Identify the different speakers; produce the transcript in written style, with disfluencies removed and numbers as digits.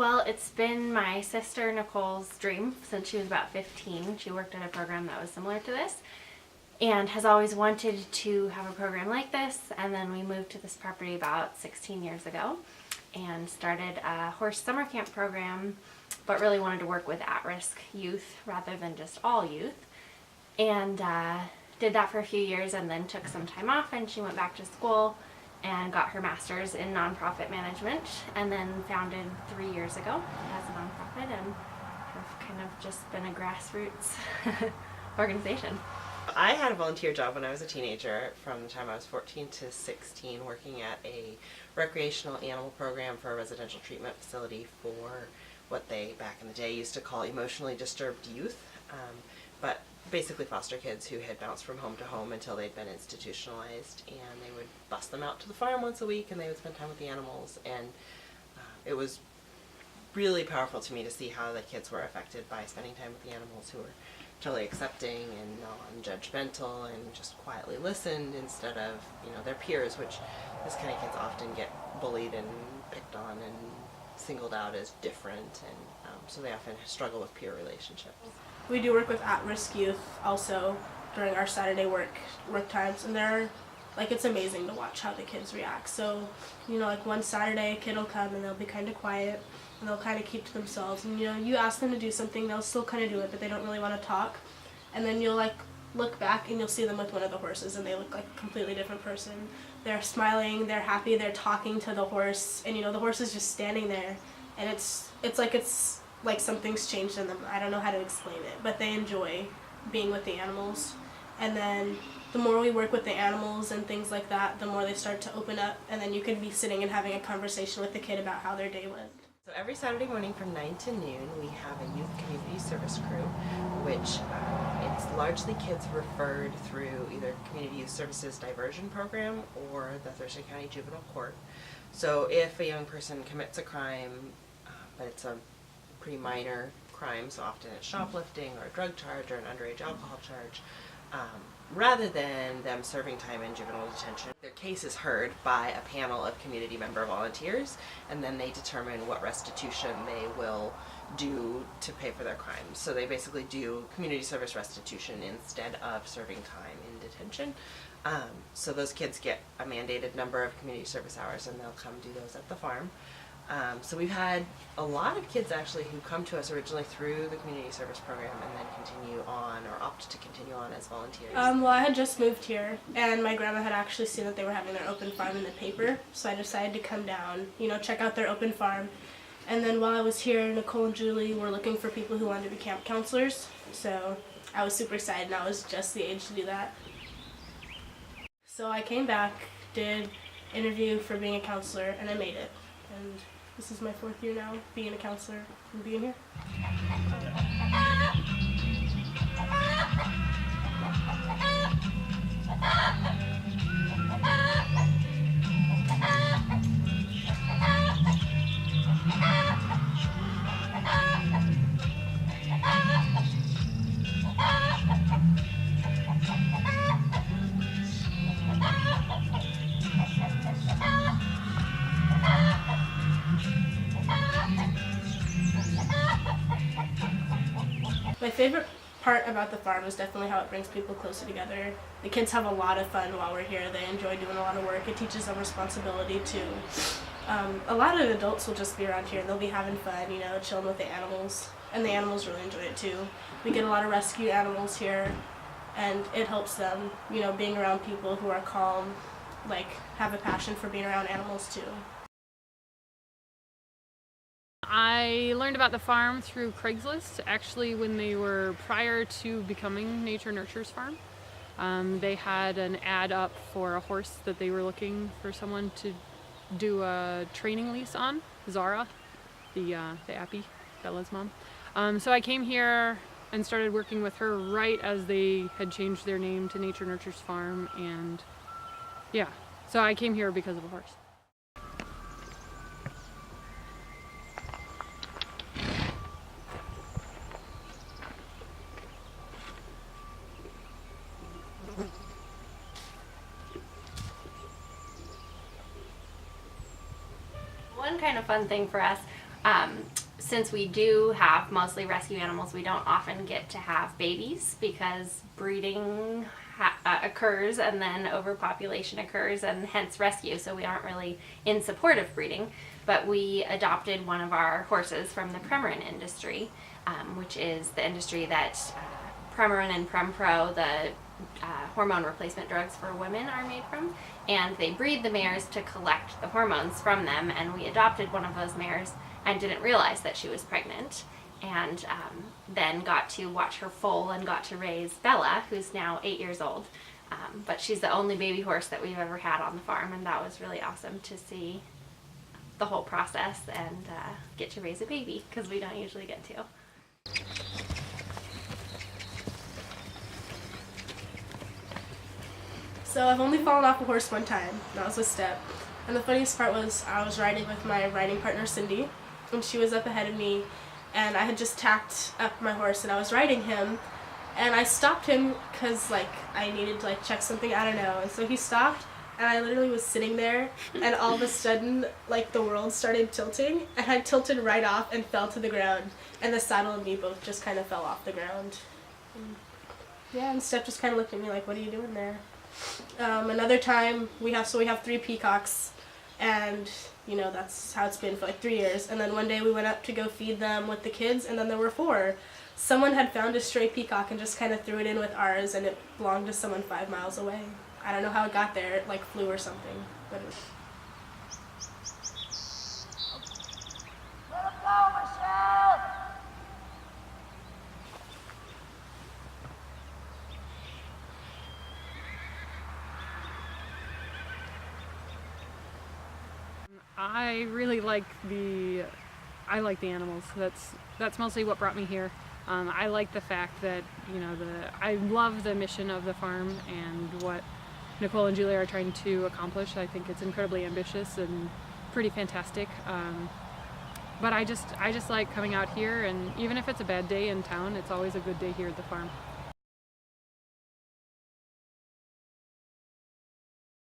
Speaker 1: Well, it's been my sister Nicole's dream since she was about 15. She worked at a program that was similar to this and has always wanted to have a program like this. And then we moved to this property about 16 years ago and started a horse summer camp program, but really wanted to work with at-risk youth rather than just all youth. And did that for a few years and then took some time off, and she went back to school and got her master's in nonprofit management, and then founded 3 years ago as a nonprofit, and have kind of just been a grassroots organization.
Speaker 2: I had a volunteer job when I was a teenager from the time I was 14 to 16, working at a recreational animal program for a residential treatment facility for what they back in the day used to call emotionally disturbed youth, but basically foster kids who had bounced from home to home until they'd been institutionalized, and they would bus them out to the farm once a week and they would spend time with the animals. And it was really powerful to me to see how the kids were affected by spending time with the animals, who were totally accepting and non-judgmental and just quietly listened instead of, their peers, which this kind of kids often get bullied and picked on and singled out as different, and so they often struggle with peer relationships.
Speaker 3: We do work with at-risk youth also during our Saturday work times, and it's amazing to watch how the kids react. So, one Saturday a kid will come and they'll be kind of quiet and they'll kind of keep to themselves, and you ask them to do something, they'll still kind of do it, but they don't really want to talk. And then you'll look back and you'll see them with one of the horses, and they look like a completely different person. They're smiling, they're happy, they're talking to the horse, and the horse is just standing there, and it's like something's changed in them. I don't know how to explain it, but they enjoy being with the animals. And then the more we work with the animals and things like that, the more they start to open up, and then you could be sitting and having a conversation with the kid about how their day went.
Speaker 2: So every Saturday morning from 9 to noon, we have a youth community service crew, which it's largely kids referred through either Community Youth Services Diversion Program or the Thurston County Juvenile Court. So if a young person commits a crime, but it's a pretty minor crime, so often it's shoplifting or a drug charge or an underage alcohol charge, rather than them serving time in juvenile detention, their case is heard by a panel of community member volunteers, and then they determine what restitution they will do to pay for their crimes. So they basically do community service restitution instead of serving time in detention. So those kids get a mandated number of community service hours, and they'll come do those at the farm. So we've had a lot of kids actually who come to us originally through the community service program and then continue on or opt to continue on as volunteers.
Speaker 3: Well, I had just moved here, and my grandma had actually seen that they were having their open farm in the paper, so I decided to come down, check out their open farm. And then while I was here, Nicole and Julie were looking for people who wanted to be camp counselors, so I was super excited, and I was just the age to do that. So I came back, did interview for being a counselor, and I made it. And this is my 4th year now, being a counselor and being here. My favorite part about the farm is definitely how it brings people closer together. The kids have a lot of fun while we're here. They enjoy doing a lot of work. It teaches them responsibility too. A lot of adults will just be around here and they'll be having fun, chilling with the animals. And the animals really enjoy it too. We get a lot of rescue animals here, and it helps them, being around people who are calm, have a passion for being around animals too.
Speaker 4: I learned about the farm through Craigslist, actually when they were prior to becoming Nature Nurture's farm. They had an ad up for a horse that they were looking for someone to do a training lease on, Zara, the Appy, Bella's mom. So I came here and started working with her right as they had changed their name to Nature Nurture's farm, and yeah, so I came here because of a horse.
Speaker 1: One kind of fun thing for us, Since we do have mostly rescue animals, we don't often get to have babies because breeding occurs and then overpopulation occurs and hence rescue, so we aren't really in support of breeding. But we adopted one of our horses from the Premarin industry, which is the industry that Premarin and Prempro, the hormone replacement drugs for women, are made from, and they breed the mares to collect the hormones from them, and we adopted one of those mares and didn't realize that she was pregnant, and then got to watch her foal and got to raise Bella, who's now 8 years old. But she's the only baby horse that we've ever had on the farm, and that was really awesome to see the whole process and get to raise a baby, because we don't usually get to.
Speaker 3: So I've only fallen off a horse one time. That was a step. And the funniest part was I was riding with my riding partner Cindy, and she was up ahead of me, and I had just tacked up my horse and I was riding him, and I stopped him because like I needed to like check something, I don't know. And so he stopped, and I literally was sitting there, and all of a sudden like the world started tilting, and I tilted right off and fell to the ground, and the saddle and me both just kind of fell off the ground. And Steph just kind of looked at me like, "What are you doing there?" Another time we have 3 peacocks, and you know that's how it's been for like 3 years. And then one day we went up to go feed them with the kids, and then there were 4. Someone had found a stray peacock and just kind of threw it in with ours, and it belonged to someone 5 miles away. I don't know how it got there. It like flew or something, but it...
Speaker 5: Let it go, Michelle!
Speaker 4: I really like the animals. That's mostly what brought me here. I like the fact that, you know, I love the mission of the farm and what Nicole and Julie are trying to accomplish. I think it's incredibly ambitious and pretty fantastic. But I just like coming out here, and even if it's a bad day in town, it's always a good day here at the farm.